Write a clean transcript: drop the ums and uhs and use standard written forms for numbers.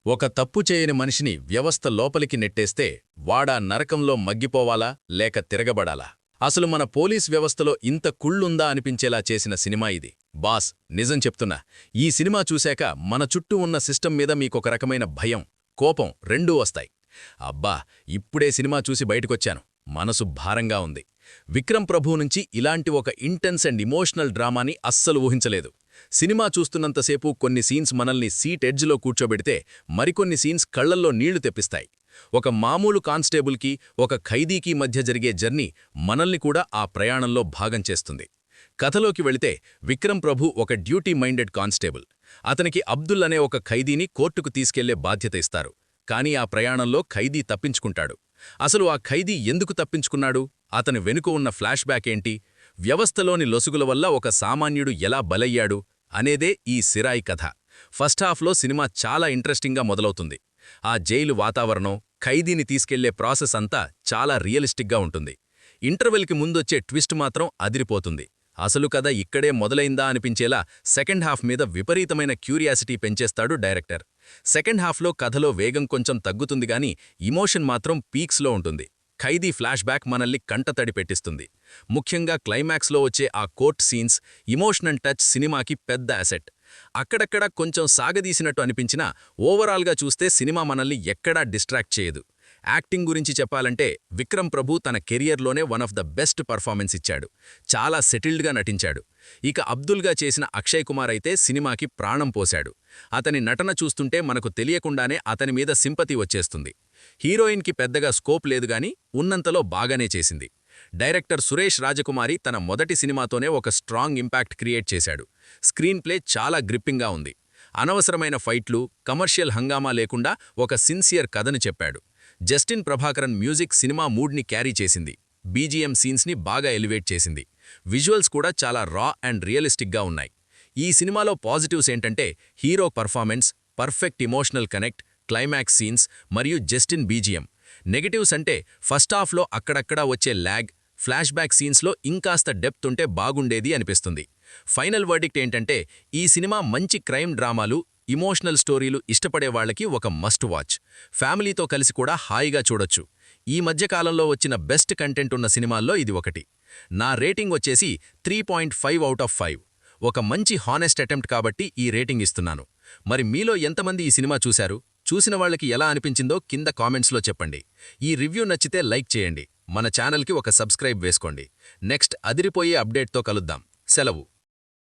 ఒక తప్పు చేయని మనిషిని వ్యవస్థ లోపలికి నెట్టేస్తే వాడా నరకంలో మగ్గిపోవాలా లేక తిరగబడాలా? అసలు మన పోలీస్ వ్యవస్థలో ఇంత కుళ్ళుందా అనిపించేలా చేసిన సినిమా ఇది. బాస్, నిజం చెప్తున్నా, ఈ సినిమా చూశాక మన చుట్టూ ఉన్న సిస్టమ్ మీద మీకొక రకమైన భయం, కోపం రెండూ వస్తాయి. అబ్బా, ఇప్పుడే సినిమా చూసి బయటకొచ్చాను, మనసు భారంగా ఉంది. విక్రమ్ ప్రభు నుంచి ఇలాంటి ఒక ఇంటెన్స్ అండ్ ఇమోషనల్ డ్రామాని అస్సలు ఊహించలేదు. సినిమా చూస్తున్నంతసేపు కొన్ని సీన్స్ మనల్ని సీట్ ఎడ్జ్లో కూర్చోబెడితే, మరికొన్ని సీన్స్ కళ్లల్లో నీళ్లు తెప్పిస్తాయి. ఒక మామూలు కానిస్టేబుల్కి ఒక ఖైదీకి మధ్య జరిగే జర్నీ మనల్ని కూడా ఆ ప్రయాణంలో భాగం చేస్తుంది. కథలోకి వెళితే, విక్రమ్ ప్రభు ఒక డ్యూటీ మైండెడ్ కానిస్టేబుల్. అతనికి అబ్దుల్ అనే ఒక ఖైదీని కోర్టుకు తీసుకెళ్లే బాధ్యత ఇస్తారు. కానీ ఆ ప్రయాణంలో ఖైదీ తప్పించుకుంటాడు. అసలు ఆ ఖైదీ ఎందుకు తప్పించుకున్నాడు? అతని వెనుక ఉన్న ఫ్లాష్ బ్యాక్ ఏంటి? వ్యవస్థలోని లొసుగుల వల్ల ఒక సామాన్యుడు ఎలా బలయ్యాడు అనేదే ఈ సిరాయి కథ. ఫస్ట్ హాఫ్లో సినిమా చాలా ఇంట్రెస్టింగ్గా మొదలవుతుంది. ఆ జైలు వాతావరణం, ఖైదీని తీసుకెళ్లే ప్రాసెస్ అంతా చాలా రియలిస్టిక్గా ఉంటుంది. ఇంటర్వెల్కి ముందొచ్చే ట్విస్ట్ మాత్రం అదిరిపోతుంది. అసలు కథ ఇక్కడే మొదలైందా అనిపించేలా సెకండ్ హాఫ్ మీద విపరీతమైన క్యూరియాసిటీ పెంచేస్తాడు డైరెక్టర్. సెకండ్ హాఫ్లో కథలో వేగం కొంచెం తగ్గుతుంది గానీ ఇమోషన్ మాత్రం పీక్స్లో ఉంటుంది. ఖైదీ ఫ్లాష్ బ్యాక్ మనల్ని కంటతడి పెట్టిస్తుంది. ముఖ్యంగా క్లైమాక్స్లో వచ్చే ఆ కోర్ట్ సీన్స్, ఇమోషనల్ టచ్ సినిమాకి పెద్ద అసెట్. అక్కడక్కడ కొంచెం సాగదీసినట్టు అనిపించినా ఓవరాల్గా చూస్తే సినిమా మనల్ని ఎక్కడా డిస్ట్రాక్ట్ చేయదు. యాక్టింగ్ గురించి చెప్పాలంటే, విక్రమ్ ప్రభు తన కెరియర్లోనే one of the best performance ఇచ్చాడు. చాలా సెటిల్డ్గా నటించాడు. ఇక అబ్దుల్గా చేసిన అక్షయ్ కుమార్ అయితే సినిమాకి ప్రాణం పోశాడు. అతని నటన చూస్తుంటే మనకు తెలియకుండానే అతని మీద సింపతి వచ్చేస్తుంది. హీరోయిన్కి పెద్దగా స్కోప్ లేదుగాని ఉన్నంతలో బాగానే చేసింది. డైరెక్టర్ సురేష్ రాజకుమారి తన మొదటి సినిమాతోనే ఒక స్ట్రాంగ్ ఇంపాక్ట్ క్రియేట్ చేశాడు. స్క్రీన్ ప్లే చాలా గ్రిప్పింగ్గా ఉంది. అనవసరమైన ఫైట్లు, కమర్షియల్ హంగామా లేకుండా ఒక సిన్సియర్ కథను చెప్పాడు. జస్టిన్ ప్రభాకరన్ మ్యూజిక్ సినిమా మూడ్ని క్యారీ చేసింది. బీజీఎం సీన్స్ని బాగా ఎలివేట్ చేసింది. విజువల్స్ కూడా చాలా రా అండ్ రియలిస్టిక్గా ఉన్నాయి. ఈ సినిమాలో పాజిటివ్స్ ఏంటంటే, hero performance, perfect emotional connect, climax scenes మరియు జస్టిన్ బీజీఎం. నెగటివ్స్ అంటే ఫస్ట్ హాఫ్లో అక్కడక్కడా వచ్చే ల్యాగ్, ఫ్లాష్ బ్యాక్ సీన్స్లో ఇంకాస్త డెప్త్ ఉంటే బాగుండేది అనిపిస్తుంది. ఫైనల్ వర్డిక్ట్ ఏంటంటే, ఈ సినిమా మంచి క్రైమ్ డ్రామాలు, ఇమోషనల్ స్టోరీలు ఇష్టపడే వాళ్ళకి ఒక మస్ట్ వాచ్. ఫ్యామిలీతో కలిసి కూడా హాయిగా చూడొచ్చు. ఈ మధ్యకాలంలో వచ్చిన బెస్ట్ కంటెంట్ ఉన్న సినిమాల్లో ఇది ఒకటి. నా రేటింగ్ వచ్చేసి 3.5/5. ఒక మంచి హానెస్ట్ అటెంప్ట్ కాబట్టి ఈ రేటింగ్ ఇస్తున్నాను. మరి మీలో ఎంతమంది ఈ సినిమా చూశారు? చూసిన వాళ్ళకి ఎలా అనిపించిందో కింద కామెంట్స్లో చెప్పండి. ఈ రివ్యూ నచ్చితే లైక్ చేయండి. మన ఛానల్కి ఒక సబ్స్క్రైబ్ వేసుకోండి. నెక్స్ట్ అదిరిపోయే అప్డేట్తో కలుద్దాం. సెలవు.